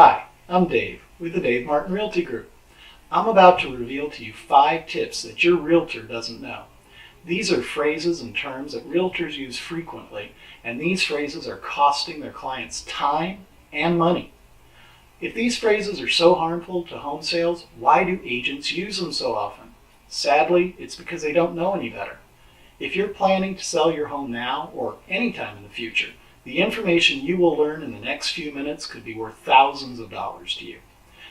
Hi, I'm Dave with the Dave Martin Realty Group. I'm about to reveal to you 5 tips that your realtor doesn't know. These are phrases and terms that realtors use frequently, and these phrases are costing their clients time and money. If these phrases are so harmful to home sales, why do agents use them so often? Sadly, it's because they don't know any better. If you're planning to sell your home now or anytime in the future, the information you will learn in the next few minutes could be worth thousands of dollars to you,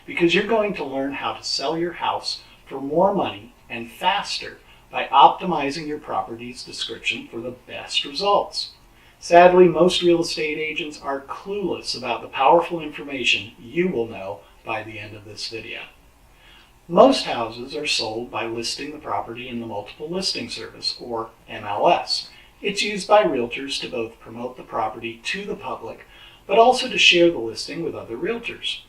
because you're going to learn how to sell your house for more money and faster by optimizing your property's description for the best results. Sadly, most real estate agents are clueless about the powerful information you will know by the end of this video. Most houses are sold by listing the property in the Multiple Listing Service, or MLS. It's used by realtors to both promote the property to the public, but also to share the listing with other realtors.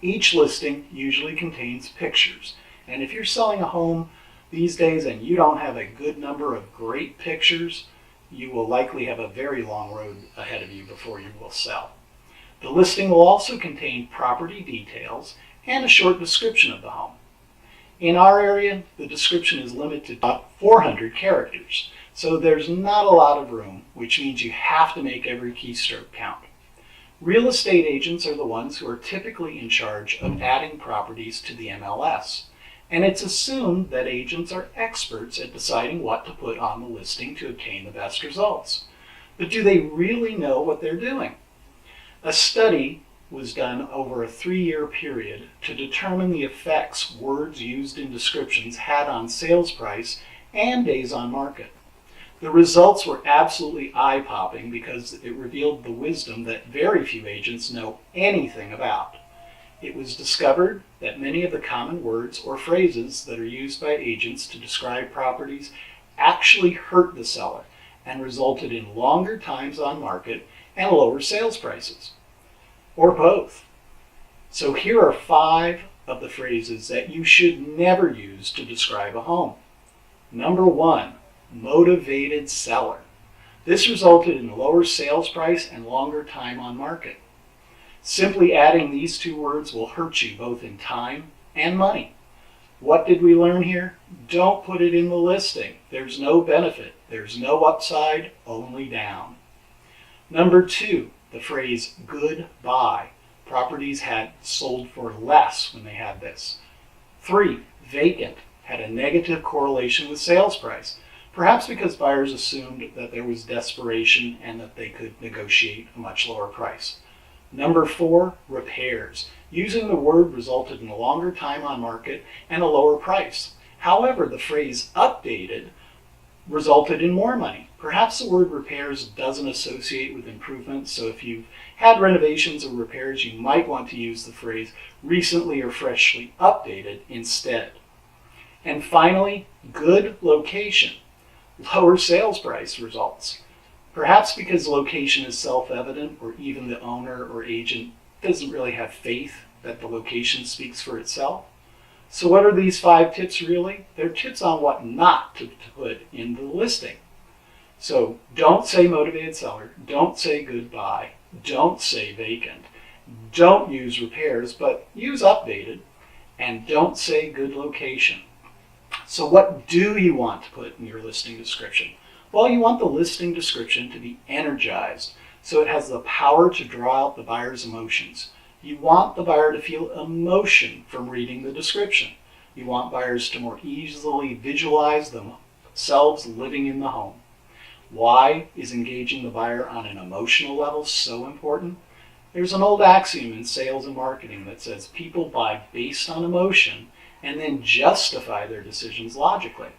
Each listing usually contains pictures, and if you're selling a home these days and you don't have a good number of great pictures, you will likely have a very long road ahead of you before you will sell. The listing will also contain property details and a short description of the home. In our area, the description is limited to about 400 characters, so there's not a lot of room, which means you have to make every keystroke count. Real estate agents are the ones who are typically in charge of adding properties to the MLS, and it's assumed that agents are experts at deciding what to put on the listing to obtain the best results. But do they really know what they're doing? A study was done over a 3-year period to determine the effects words used in descriptions had on sales price and days on market. The results were absolutely eye-popping because it revealed the wisdom that very few agents know anything about. It was discovered that many of the common words or phrases that are used by agents to describe properties actually hurt the seller and resulted in longer times on market and lower sales prices, or both. So here are 5 of the phrases that you should never use to describe a home. Number 1, motivated seller. This resulted in lower sales price and longer time on market. Simply adding these 2 words will hurt you both in time and money. What did we learn here? Don't put it in the listing. There's no benefit. There's no upside, only down. Number 2, the phrase good buy. Properties had sold for less when they had this. 3, vacant had a negative correlation with sales price, perhaps because buyers assumed that there was desperation and that they could negotiate a much lower price. Number 4, repairs. Using the word resulted in a longer time on market and a lower price. However, the phrase updated resulted in more money. Perhaps the word repairs doesn't associate with improvements, so if you've had renovations or repairs, you might want to use the phrase recently or freshly updated instead. And finally, good location. Lower sales price results. Perhaps because location is self-evident, or even the owner or agent doesn't really have faith that the location speaks for itself. So what are these 5 tips really? They're tips on what not to put in the listing. So don't say motivated seller, don't say good buy, don't say vacant, don't use repairs, but use updated, and don't say good location. So what do you want to put in your listing description? Well, you want the listing description to be energized, so it has the power to draw out the buyer's emotions. You want the buyer to feel emotion from reading the description. You want buyers to more easily visualize themselves living in the home. Why is engaging the buyer on an emotional level so important? There's an old axiom in sales and marketing that says people buy based on emotion and then justify their decisions logically.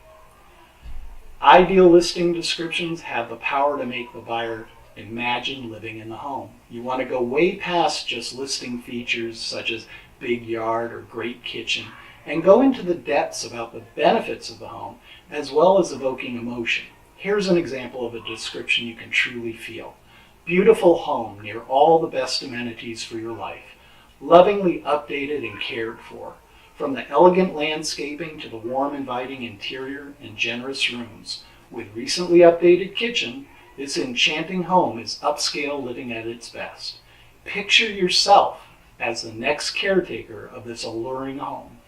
Ideal listing descriptions have the power to make the buyer imagine living in the home. You want to go way past just listing features such as big yard or great kitchen and go into the depths about the benefits of the home as well as evoking emotion. Here's an example of a description you can truly feel. Beautiful home near all the best amenities for your life, lovingly updated and cared for. From the elegant landscaping to the warm, inviting interior and generous rooms. With recently updated kitchen, this enchanting home is upscale living at its best. Picture yourself as the next caretaker of this alluring home.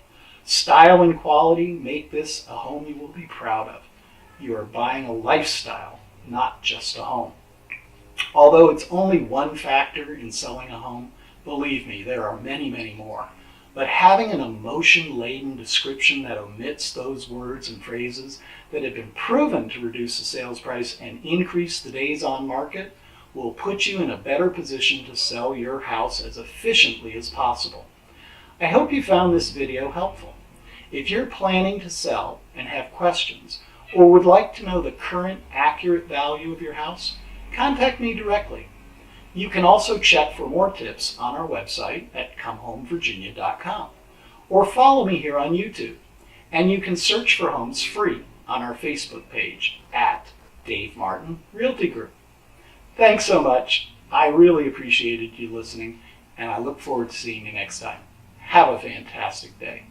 Style and quality make this a home you will be proud of. You are buying a lifestyle, not just a home. Although it's only one factor in selling a home, believe me, there are many, many more. But having an emotion-laden description that omits those words and phrases that have been proven to reduce the sales price and increase the days on market will put you in a better position to sell your house as efficiently as possible. I hope you found this video helpful. If you're planning to sell and have questions, or would like to know the current accurate value of your house, contact me directly. You can also check for more tips on our website at ComeHomeVirginia.com, or follow me here on YouTube. And you can search for homes free on our Facebook page at Dave Martin Realty Group. Thanks so much. I really appreciated you listening, and I look forward to seeing you next time. Have a fantastic day.